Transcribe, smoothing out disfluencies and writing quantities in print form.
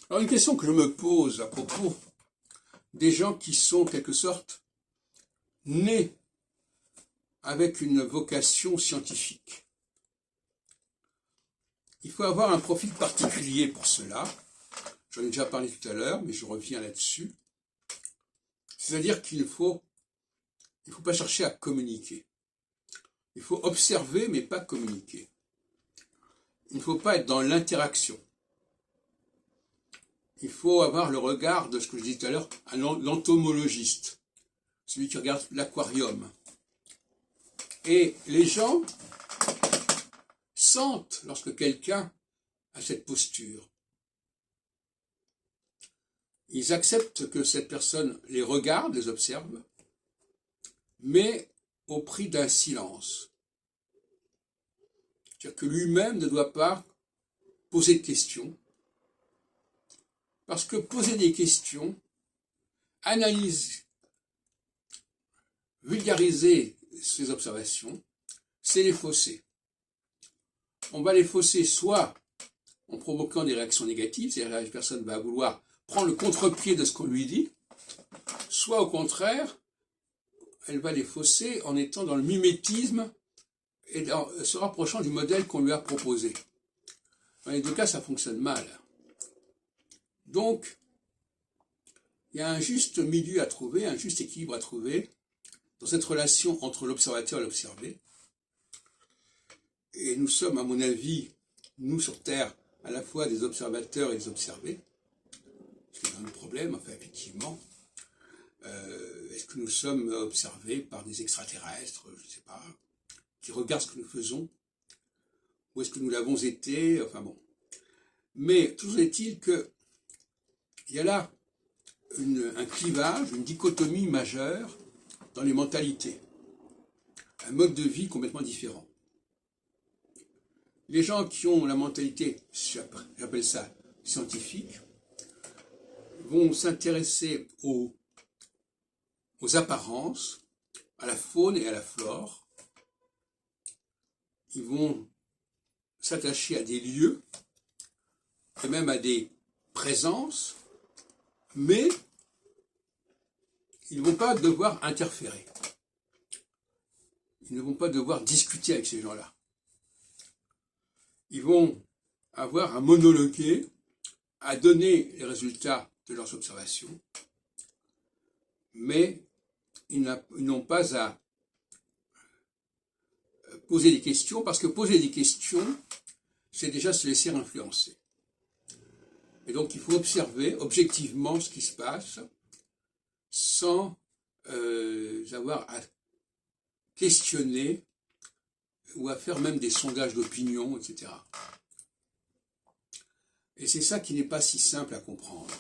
Alors une question que je me pose à propos des gens qui sont en quelque sorte nés avec une vocation scientifique. Il faut avoir un profil particulier pour cela. J'en ai déjà parlé tout à l'heure, mais je reviens là-dessus. C'est-à-dire qu'il ne faut pas chercher à communiquer. Il faut observer, mais pas communiquer. Il ne faut pas être dans l'interaction. Il faut avoir le regard de ce que je disais tout à l'heure, l'entomologiste, celui qui regarde l'aquarium. Et les gens sentent lorsque quelqu'un a cette posture. Ils acceptent que cette personne les regarde, les observe, mais au prix d'un silence. C'est-à-dire que lui-même ne doit pas poser de questions, parce que poser des questions, analyser, vulgariser ses observations, c'est les fausser. On va les fausser soit en provoquant des réactions négatives, c'est-à-dire que la personne va vouloir prendre le contre-pied de ce qu'on lui dit, soit au contraire, elle va les fausser en étant dans le mimétisme et en se rapprochant du modèle qu'on lui a proposé. Dans les deux cas, ça fonctionne mal. Donc, il y a un juste milieu à trouver, un juste équilibre à trouver dans cette relation entre l'observateur et l'observé. Et nous sommes, à mon avis, nous sur Terre, à la fois des observateurs et des observés. C'est un problème, enfin, effectivement. Est-ce que nous sommes observés par des extraterrestres, je ne sais pas, qui regardent ce que nous faisons? Ou est-ce que nous l'avons été? Enfin bon. Mais toujours est-il qu'il y a là un clivage, une dichotomie majeure dans les mentalités. Un mode de vie complètement différent. Les gens qui ont la mentalité, j'appelle ça scientifique, vont s'intéresser aux apparences, à la faune et à la flore. Ils vont s'attacher à des lieux, et même à des présences, mais ils ne vont pas devoir interférer. Ils ne vont pas devoir discuter avec ces gens-là. Ils vont avoir à monologuer, à donner les résultats de leurs observations, mais ils n'ont pas à poser des questions, parce que poser des questions, c'est déjà se laisser influencer. Et donc il faut observer objectivement ce qui se passe, sans avoir à questionner ou à faire même des sondages d'opinion, etc. Et c'est ça qui n'est pas si simple à comprendre.